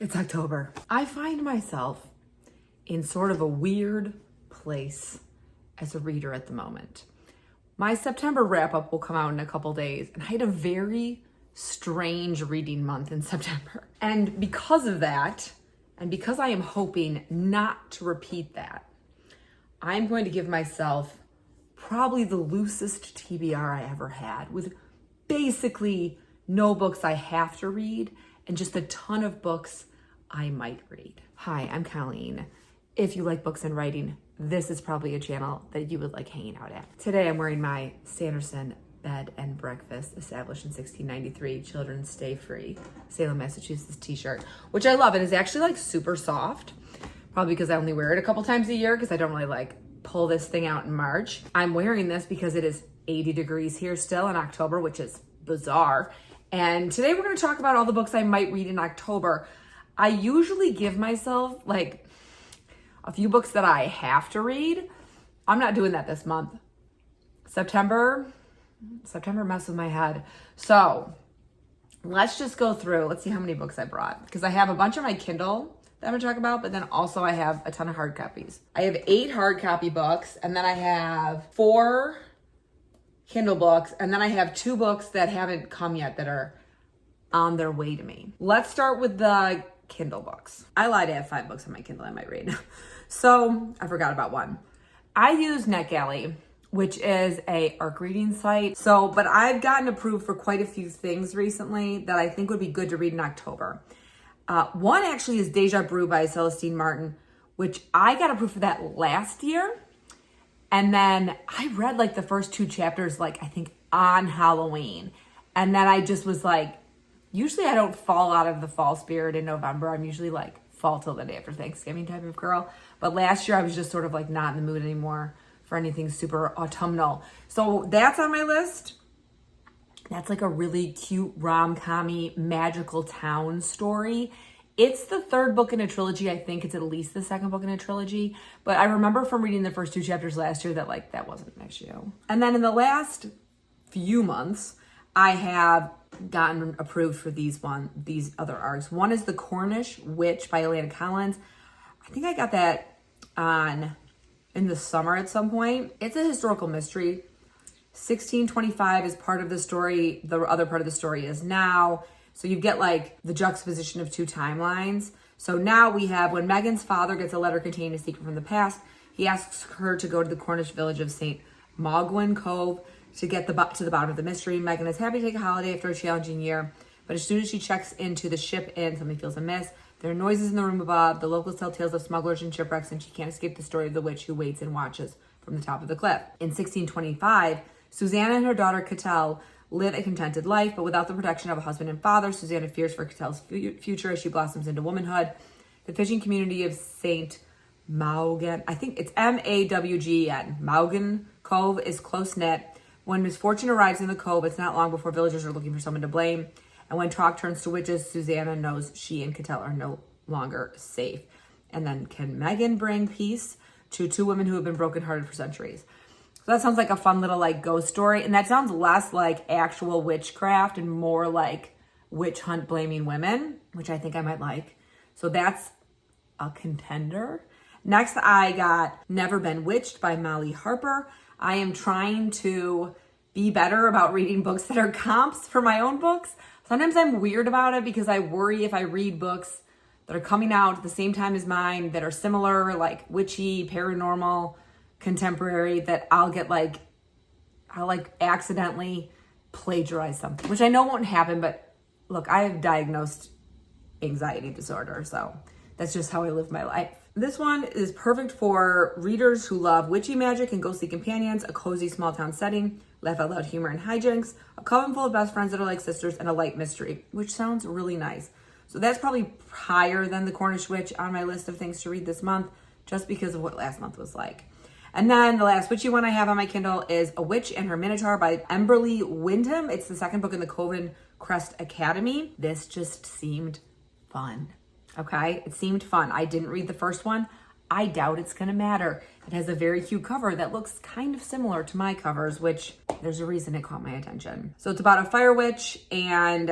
It's October. I find myself in sort of a weird place as a reader at the moment. My September wrap-up will come out in a couple days, and I had a very strange reading month in September. And because of that, and because I am hoping not to repeat that, I'm going to give myself probably the loosest TBR I ever had, with basically no books I have to read and just a ton of books I might read. Hi, I'm Colleen. If you like books and writing, this is probably a channel that you would like hanging out at. Today I'm wearing my Sanderson Bed and Breakfast, established in 1693, Children Stay Free, Salem, Massachusetts t-shirt, which I love. It is actually like super soft, probably because I only wear it a couple times a year because I don't really like pull this thing out in March. I'm wearing this because it is 80 degrees here still in October, which is bizarre. And today we're going to talk about all the books I might read in October. I usually give myself like a few books that I have to read. I'm not doing that this month. September messed with my head. So let's just go through. Let's see how many books I brought, because I have a bunch on my Kindle that I'm going to talk about, but then also I have a ton of hard copies. I have 8 hard copy books, and then I have 4 Kindle books, and then I have 2 books that haven't come yet that are on their way to me. Let's start with the Kindle books. I lied, I have 5 books on my Kindle I might read. So I forgot about one. I use NetGalley, which is a ARC reading site. But I've gotten approved for quite a few things recently that I think would be good to read in October. One actually is Deja Brew by Celestine Martin, which I got approved for that last year. And then I read like the first 2 chapters, like I think on Halloween. And then I just was like, usually I don't fall out of the fall spirit in November. I'm usually like fall till the day after Thanksgiving type of girl. But last year I was just sort of like not in the mood anymore for anything super autumnal. So that's on my list. That's like a really cute rom-com-y magical town story. It's the 3rd book in a trilogy. I think it's at least the 2nd book in a trilogy. But I remember from reading the first 2 chapters last year that like that wasn't an issue. And then in the last few months, I have gotten approved for these other arcs. One is The Cornish Witch by Alana Collins. I think I got that in the summer at some point. It's a historical mystery. 1625 is part of the story. The other part of the story is now. So you get like the juxtaposition of 2 timelines. So now we have when Megan's father gets a letter containing a secret from the past, he asks her to go to the Cornish village of St. Magwin Cove to get to the bottom of the mystery. Megan is happy to take a holiday after a challenging year, but as soon as she checks into the ship inn, something feels amiss. There are noises in the room above. The locals tell tales of smugglers and shipwrecks, and she can't escape the story of the witch who waits and watches from the top of the cliff. In 1625, Susanna and her daughter Cattell live a contented life, but without the protection of a husband and father. Susanna fears for Cattell's future as she blossoms into womanhood. The fishing community of St. Mawgan, I think it's Mawgen, Mawgan Cove, is close-knit. When misfortune arrives in the cove, it's not long before villagers are looking for someone to blame. And when talk turns to witches, Susanna knows she and Cattell are no longer safe. And then can Megan bring peace to 2 women who have been brokenhearted for centuries? So that sounds like a fun little like ghost story. And that sounds less like actual witchcraft and more like witch hunt blaming women, which I think I might like. So that's a contender. Next, I got Never Been Witched by Molly Harper. I am trying to be better about reading books that are comps for my own books. Sometimes I'm weird about it because I worry if I read books that are coming out at the same time as mine that are similar, like witchy, paranormal, contemporary, that I'll accidentally plagiarize something, which I know won't happen, but look, I have diagnosed anxiety disorder, so that's just how I live my life. This one is perfect for readers who love witchy magic and ghostly companions, a cozy small town setting, laugh out loud humor and hijinks, a coven full of best friends that are like sisters, and a light mystery, which sounds really nice. So that's probably higher than The Cornish Witch on my list of things to read this month, just because of what last month was like. And then the last witchy one I have on my Kindle is A Witch and Her Minotaur by Emberly Wyndham. It's the 2nd book in the Coven Crest Academy. This just seemed fun. Okay, it seemed fun. I didn't read the first one. I doubt it's gonna matter. It has a very cute cover that looks kind of similar to my covers, which there's a reason it caught my attention. So it's about a fire witch and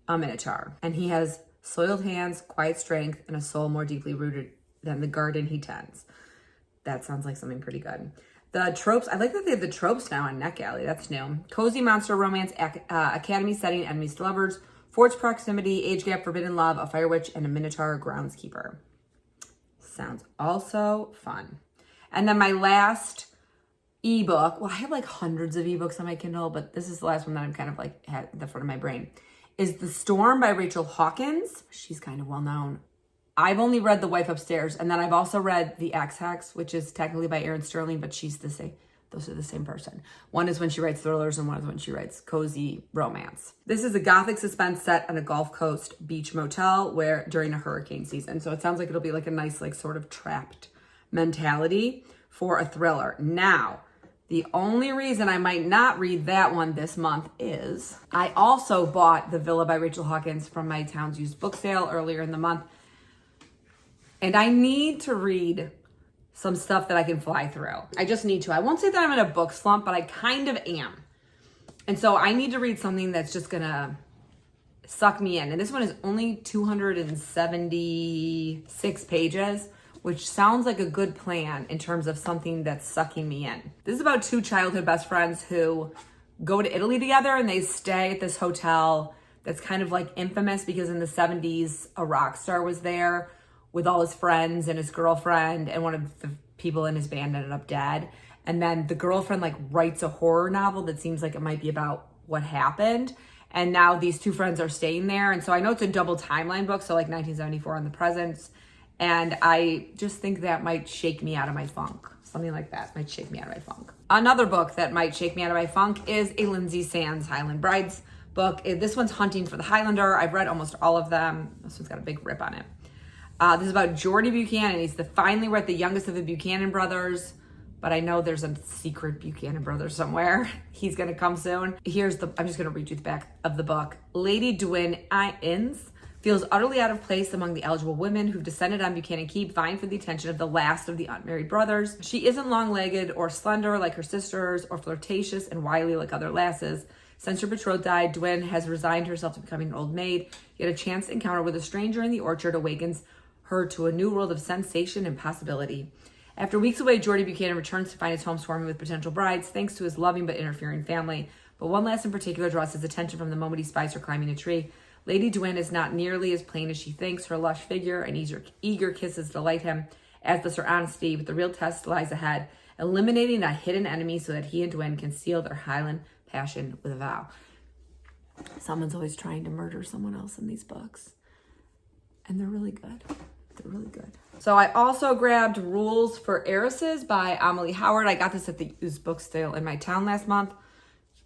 a minotaur, and he has Soiled hands, quiet strength, and a soul more deeply rooted than the garden he tends. That sounds like something pretty good. The tropes, I like that they have the tropes now on NetGalley. That's new. Cozy monster romance, academy setting, enemies to lovers, forged proximity, age gap, forbidden love, a fire witch, and a minotaur groundskeeper. Sounds also fun. And then my last ebook, well, I have like hundreds of ebooks on my Kindle, but this is the last one that I'm kind of like at the front of my brain, is The Storm by Rachel Hawkins. She's kind of well known. I've only read The Wife Upstairs, and then I've also read The Ex-Hex, which is technically by Erin Sterling, but she's the same. Those are the same person. One is when she writes thrillers, and one is when she writes cozy romance. This is a gothic suspense set on a Gulf Coast beach motel where during a hurricane season. So it sounds like it'll be like a nice, like sort of trapped mentality for a thriller. Now, the only reason I might not read that one this month is I also bought The Villa by Rachel Hawkins from my town's used book sale earlier in the month. And I need to read some stuff that I can fly through. I just need to. I won't say that I'm in a book slump, but I kind of am. And so I need to read something that's just gonna suck me in. And this one is only 276 pages, which sounds like a good plan in terms of something that's sucking me in. This is about two childhood best friends who go to Italy together, and they stay at this hotel that's kind of like infamous because in the 70s, a rock star was there with all his friends and his girlfriend, and one of the people in his band ended up dead. And then the girlfriend like writes a horror novel that seems like it might be about what happened. And now these two friends are staying there. And so I know it's a double timeline book, so like 1974 on the present. And I just think that might shake me out of my funk. Something like that might shake me out of my funk. Another book that might shake me out of my funk is a Lindsay Sands Highland Brides book. This one's Hunting for the Highlander. I've read almost all of them. This one's got a big rip on it. This is about Geordie Buchanan. Finally we're at the youngest of the Buchanan brothers, but I know there's a secret Buchanan brother somewhere. He's gonna come soon. I'm just gonna read you the back of the book. Lady Dwyn Innes feels utterly out of place among the eligible women who've descended on Buchanan Keep, vying for the attention of the last of the unmarried brothers. She isn't long-legged or slender like her sisters, or flirtatious and wily like other lasses. Since her betrothed died, Dwyn has resigned herself to becoming an old maid, yet a chance encounter with a stranger in the orchard awakens her to a new world of sensation and possibility. After weeks away, Geordie Buchanan returns to find his home swarming with potential brides, thanks to his loving but interfering family. But one lass in particular draws his attention from the moment he spies her climbing a tree. Lady Dwyn is not nearly as plain as she thinks. Her lush figure and eager kisses delight him, as does her honesty, but the real test lies ahead, eliminating that hidden enemy so that he and Dwyn can seal their Highland passion with a vow. Someone's always trying to murder someone else in these books, and they're really good. They're really good. So I also grabbed Rules for Heiresses by Amelie Howard. I got this at the used book sale in my town last month.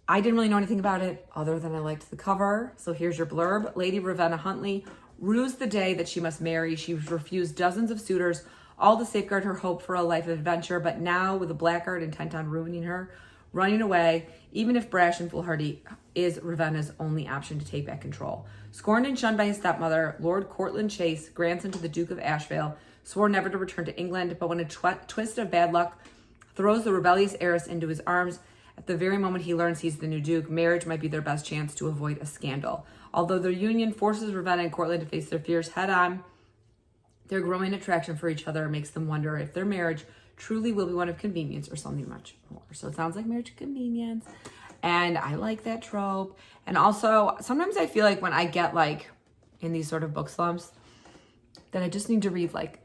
I didn't really know anything about it other than I liked the cover. So here's your blurb. Lady Ravenna Huntley rues the day that she must marry. She's refused dozens of suitors, all to safeguard her hope for a life of adventure. But now, with a blackguard intent on ruining her, running away, even if brash and foolhardy, is Ravenna's only option to take back control. Scorned and shunned by his stepmother, Lord Courtland Chase, grandson to the Duke of Ashvale, swore never to return to England, but when a twist of bad luck throws the rebellious heiress into his arms, at the very moment he learns he's the new Duke, marriage might be their best chance to avoid a scandal. Although their union forces Ravenna and Courtland to face their fears head on, their growing attraction for each other makes them wonder if their marriage truly will be one of convenience or something much more. So it sounds like marriage of convenience. And I like that trope. And also, sometimes I feel like when I get like in these sort of book slumps, that I just need to read like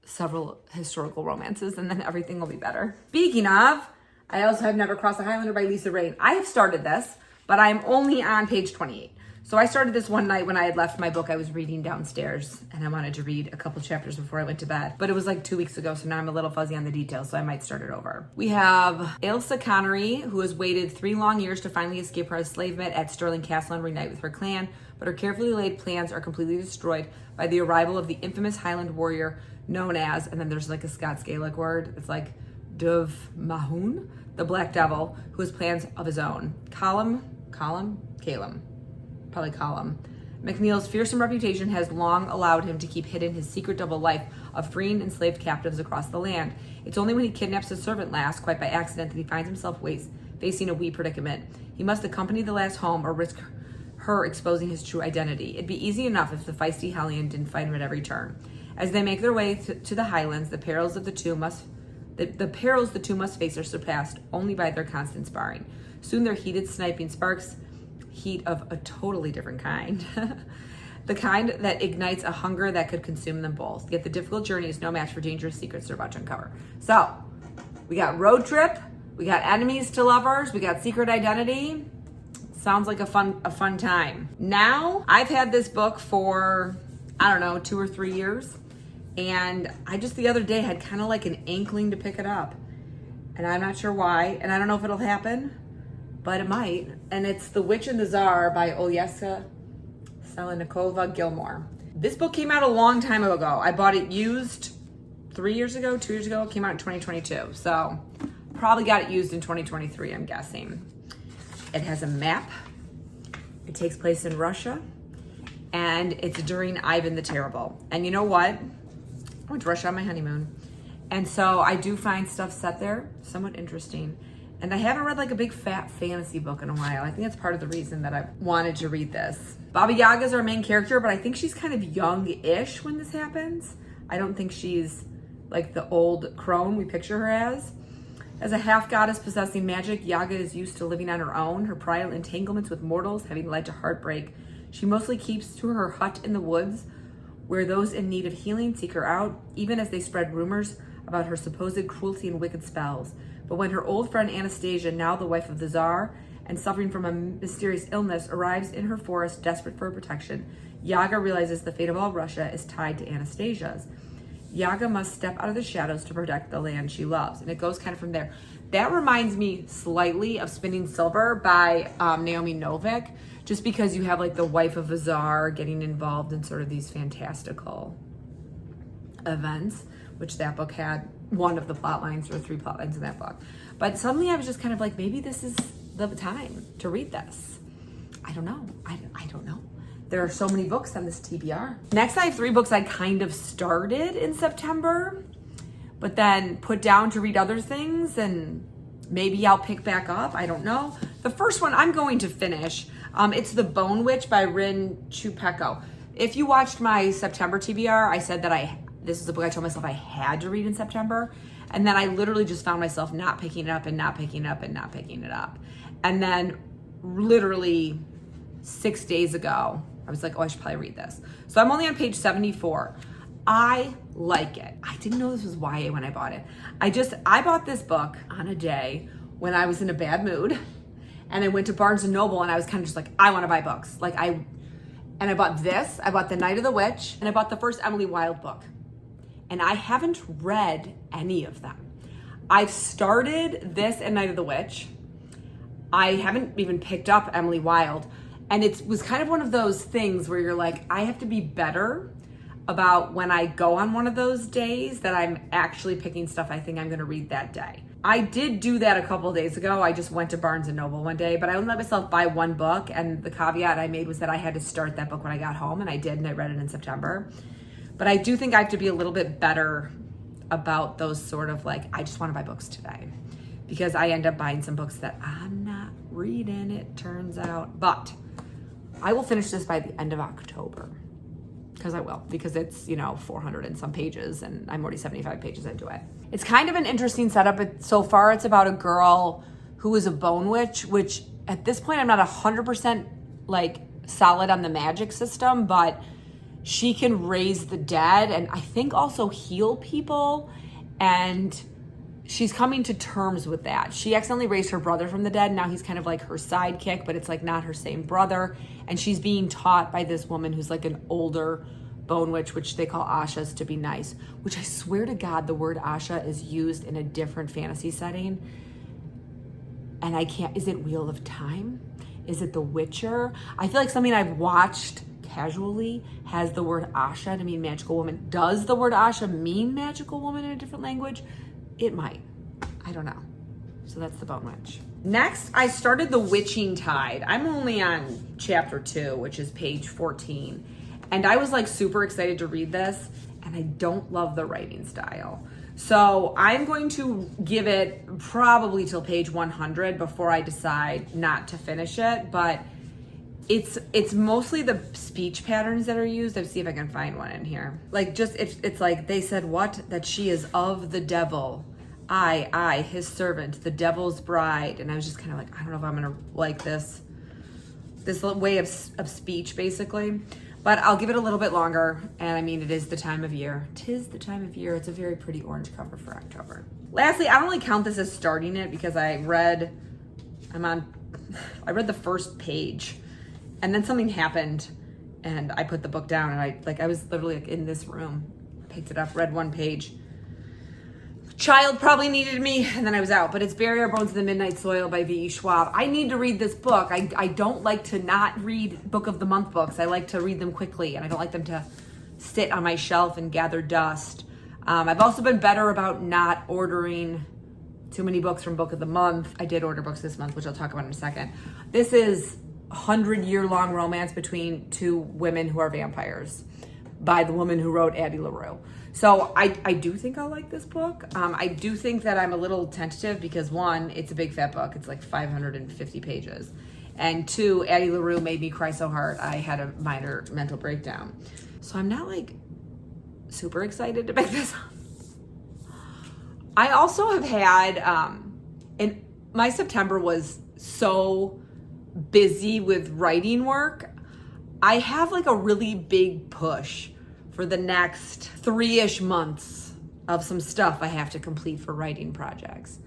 several historical romances and then everything will be better. Speaking of, I also have Never Cross the Highlander by Lisa Rain. I have started this, but I'm only on page 28. So I started this one night when I had left my book I was reading downstairs, and I wanted to read a couple chapters before I went to bed. But it was like 2 weeks ago, so now I'm a little fuzzy on the details, so I might start it over. We have Ailsa Connery, who has waited 3 long years to finally escape her enslavement at Stirling Castle and reunite with her clan, but her carefully laid plans are completely destroyed by the arrival of the infamous Highland warrior known as, and then there's like a Scots Gaelic word, it's like Dov Mahun, the Black Devil, who has plans of his own. Calum. McNeil's fearsome reputation has long allowed him to keep hidden his secret double life of freeing enslaved captives across the land. It's only when he kidnaps a servant lass, quite by accident, that he finds himself facing a wee predicament. He must accompany the lass home or risk her exposing his true identity. It'd be easy enough if the feisty hellion didn't fight him at every turn. As they make their way to the highlands, the perils the two must face are surpassed only by their constant sparring. Soon their heated sniping sparks heat of a totally different kind. The kind that ignites a hunger that could consume them both. Yet the difficult journey is no match for dangerous secrets they're about to uncover. So, we got road trip, we got enemies to lovers, we got secret identity. Sounds like a fun time. Now, I've had this book for, 2 or 3 years. And I just the other day had kind of like an inkling to pick it up. And I'm not sure why. And I don't know if it'll happen, but it might. And it's The Witch and the Tsar by Olyeska Selenikova Gilmore. This book came out a long time ago. I bought it used 2 years ago. It came out in 2022. So probably got it used in 2023, I'm guessing. It has a map. It takes place in Russia. And it's during Ivan the Terrible. And you know what? I went to Russia on my honeymoon. And so I do find stuff set there somewhat interesting. And I haven't read like a big fat fantasy book in a while. I think that's part of the reason that I wanted to read this. Baba Yaga is our main character, but I think she's kind of young-ish when this happens. I don't think she's like the old crone we picture her as. As a half-goddess possessing magic, Yaga is used to living on her own, her prior entanglements with mortals having led to heartbreak. She mostly keeps to her hut in the woods, where those in need of healing seek her out, even as they spread rumors about her supposed cruelty and wicked spells. But when her old friend Anastasia, now the wife of the Tsar, and suffering from a mysterious illness, arrives in her forest desperate for protection, Yaga realizes the fate of all Russia is tied to Anastasia's. Yaga must step out of the shadows to protect the land she loves. And it goes kind of from there. That reminds me slightly of Spinning Silver by Naomi Novik, just because you have like the wife of a Tsar getting involved in sort of these fantastical events, which that book had one of the plot lines or 3 plot lines in that book. But suddenly I was just kind of like, maybe this is the time to read this. I don't know. I don't know. There are so many books on this TBR. Next, I have 3 books I kind of started in September, but then put down to read other things, and maybe I'll pick back up. I don't know. The first one I'm going to finish. It's The Bone Witch by Rin Chupeco. If you watched my September TBR, I said that this is a book I told myself I had to read in September. And then I literally just found myself not picking it up and not picking it up and not picking it up. And then literally 6 days ago, I was like, oh, I should probably read this. So I'm only on page 74. I like it. I didn't know this was YA when I bought it. I bought this book on a day when I was in a bad mood. And I went to Barnes & Noble and I was kind of just like, I want to buy books. And I bought this, I bought The Night of the Witch, and I bought the first Emily Wilde book. And I haven't read any of them. I've started this and Night of the Witch. I haven't even picked up Emily Wilde. And it was kind of one of those things where you're like, I have to be better about when I go on one of those days that I'm actually picking stuff I think I'm going to read that day. I did do that a couple of days ago. I just went to Barnes & Noble one day, but I only let myself buy one book, and the caveat I made was that I had to start that book when I got home, and I did, and I read it in September. But I do think I have to be a little bit better about those sort of like, I just want to buy books today, because I end up buying some books that I'm not reading, it turns out. But I will finish this by the end of October, because I will, because it's, 400 and some pages, and I'm already 75 pages into it. It's kind of an interesting setup. So far, it's about a girl who is a bone witch, which at this point, I'm not 100% like solid on the magic system, but she can raise the dead and I think also heal people. And she's coming to terms with that. She accidentally raised her brother from the dead. Now he's kind of like her sidekick, but it's like not her same brother. And she's being taught by this woman who's like an older bone witch, which they call Ashas, to be nice, which I swear to God, the word Asha is used in a different fantasy setting. And I can't, is it Wheel of Time? Is it The Witcher? I feel like something I've watched casually has the word Asha to mean magical woman. Does the word Asha mean magical woman in a different language? It might. I don't know. So that's The Bone Witch. Next, I started The Witching Tide. I'm only on chapter 2, which is page 14. And I was like super excited to read this, and I don't love the writing style. So I'm going to give it probably till page 100 before I decide not to finish it. But It's mostly the speech patterns that are used. Let's see if I can find one in here. Like just it's like they said what? That she is of the devil. I, his servant, the devil's bride. And I was just kind of like, I don't know if I'm gonna like this way of speech basically. But I'll give it a little bit longer. And I mean, it is the time of year. 'Tis the time of year. It's a very pretty orange cover for October. Lastly, I don't really count this as starting it because I read the first page and then something happened and I put the book down and I was literally like in this room, picked it up, read one page. Child probably needed me and then I was out, but it's Bury Our Bones in the Midnight Soil by V.E. Schwab. I need to read this book. I don't like to not read book of the month books. I like to read them quickly and I don't like them to sit on my shelf and gather dust. I've also been better about not ordering too many books from book of the month. I did order books this month, which I'll talk about in a second. This is a 100-year-long romance between two women who are vampires by the woman who wrote Addie LaRue. So I do think I'll like this book. I do think that I'm a little tentative because one, it's a big fat book. It's like 550 pages. And two, Addie LaRue made me cry so hard I had a minor mental breakdown. So I'm not like super excited to pick this up. I also have had, and my September was so busy with writing work. I have like a really big push for the next 3-ish months of some stuff I have to complete for writing projects.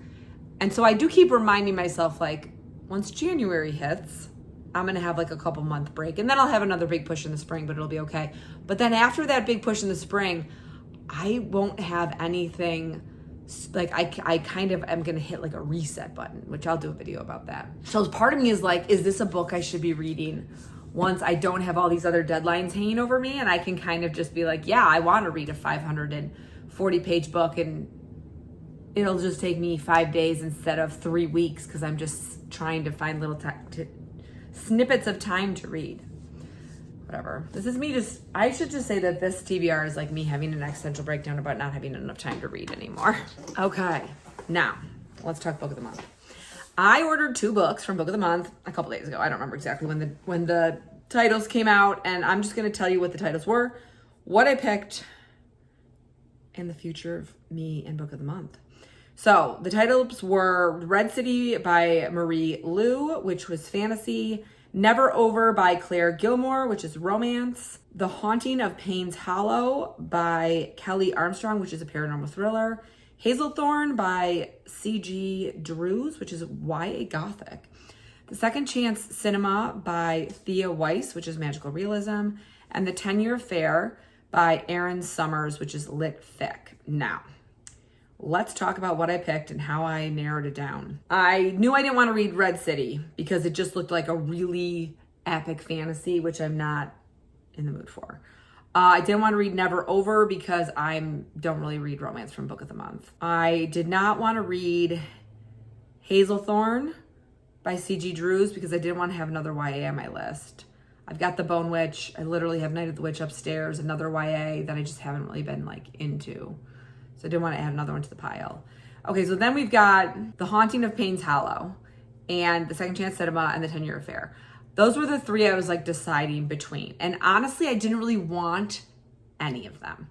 And so I do keep reminding myself, like, once January hits, I'm gonna have like a couple month break and then I'll have another big push in the spring, but it'll be okay. But then after that big push in the spring, I won't have anything, like I kind of am gonna hit like a reset button, which I'll do a video about that. So part of me is like, is this a book I should be reading once I don't have all these other deadlines hanging over me and I can kind of just be like, yeah, I wanna read a 540 page book and it'll just take me 5 days instead of 3 weeks because I'm just trying to find little snippets of time to read. Whatever. This is me I should just say that this TBR is like me having an existential breakdown about not having enough time to read anymore. Okay, now let's talk book of the month. I ordered 2 books from book of the month a couple days ago. I don't remember exactly when the titles came out, and I'm just going to tell you what the titles were, what I picked, and the future of me and book of the month. So the titles were Red City by Marie Lu, which was fantasy, Never Over by Claire Gilmore, which is romance, The Haunting of Payne's Hollow by Kelly Armstrong, which is a paranormal thriller, Hazelthorn by C.G. Drews, which is YA Gothic, The Second Chance Cinema by Thea Weiss, which is magical realism, and The 10-Year Affair by Erin Summers, which is lit fic. Now, let's talk about what I picked and how I narrowed it down. I knew I didn't want to read Red City because it just looked like a really epic fantasy, which I'm not in the mood for. I didn't want to read Never Over because I don't really read romance from book of the month. I did not want to read Hazelthorn by C.G. Drews because I didn't want to have another YA on my list. I've got The Bone Witch. I literally have Night of the Witch upstairs, another YA that I just haven't really been like into. So I didn't want to add another one to the pile. Okay, so then we've got The Haunting of Payne's Hollow and The Second Chance Cinema and The 10-Year Affair. Those were the 3 I was like deciding between. And honestly, I didn't really want any of them.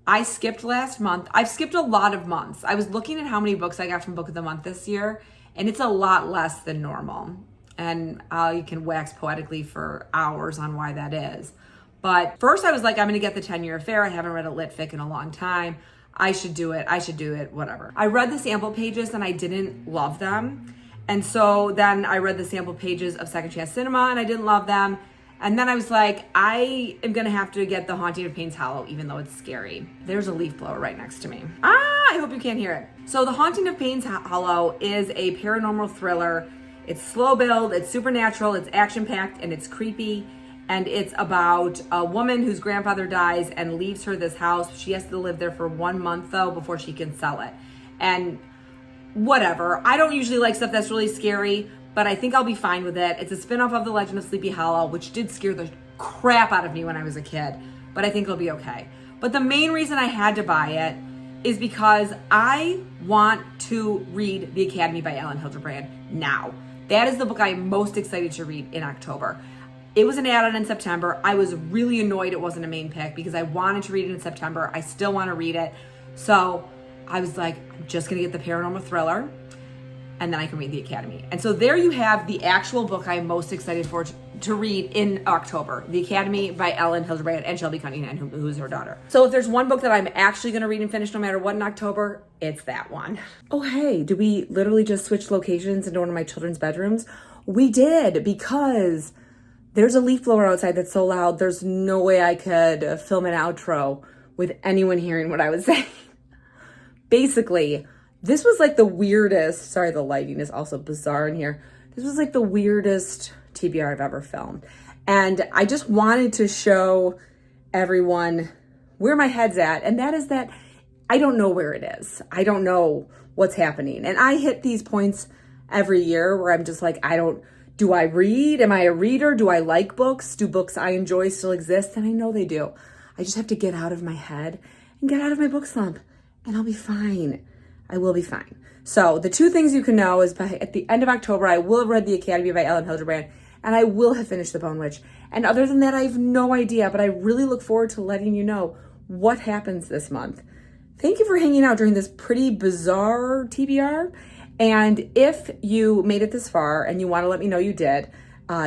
I skipped last month. I've skipped a lot of months. I was looking at how many books I got from Book of the Month this year, and it's a lot less than normal. And you can wax poetically for hours on why that is. But first I was like, I'm gonna get The 10-Year Affair. I haven't read a lit fic in a long time. I should do it, whatever. I read the sample pages and I didn't love them. And so then I read the sample pages of Second Chance Cinema and I didn't love them. And then I was like, I am gonna have to get The Haunting of Payne's Hollow, even though it's scary. There's a leaf blower right next to me. I hope you can't hear it. So The Haunting of Payne's Hollow is a paranormal thriller. It's slow build, it's supernatural, it's action-packed, and it's creepy. And it's about a woman whose grandfather dies and leaves her this house. She has to live there for 1 month though before she can sell it. And whatever. I don't usually like stuff that's really scary, but I think I'll be fine with it. It's a spinoff of The Legend of Sleepy Hollow, which did scare the crap out of me when I was a kid, but I think it'll be okay. But the main reason I had to buy it is because I want to read The Academy by Ellen Hildebrand now. That is the book I am most excited to read in October. It was an add-on in September. I was really annoyed it wasn't a main pick because I wanted to read it in September. I still want to read it. So I was like, I'm just going to get the paranormal thriller and then I can read The Academy. And so there you have the actual book I'm most excited for to read in October, The Academy by Ellen Hildebrand and Shelby Cunningham, who's her daughter. So if there's one book that I'm actually going to read and finish no matter what in October, it's that one. Oh, hey, did we literally just switch locations into one of my children's bedrooms? We did, because there's a leaf blower outside that's so loud, there's no way I could film an outro with anyone hearing what I was saying. Basically, this was like the weirdest, sorry, the lighting is also bizarre in here. This was like the weirdest TBR I've ever filmed. And I just wanted to show everyone where my head's at. And that is that I don't know where it is. I don't know what's happening. And I hit these points every year where I'm just like, do I read? Am I a reader? Do I like books? Do books I enjoy still exist? And I know they do. I just have to get out of my head and get out of my book slump and I'll be fine. I will be fine. So the two things you can know is at the end of October, I will have read The Academy by Ellen Hildebrand and I will have finished The Bone Witch. And other than that, I have no idea, but I really look forward to letting you know what happens this month. Thank you for hanging out during this pretty bizarre TBR. And if you made it this far and you want to let me know you did,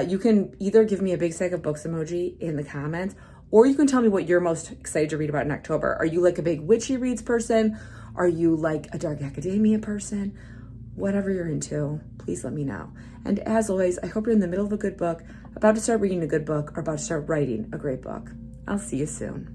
you can either give me a big stack of books emoji in the comments, or you can tell me what you're most excited to read about in October. Are you like a big witchy reads person? Are you like a dark academia person? Whatever you're into, please let me know. And as always, I hope you're in the middle of a good book, about to start reading a good book, or about to start writing a great book. I'll see you soon.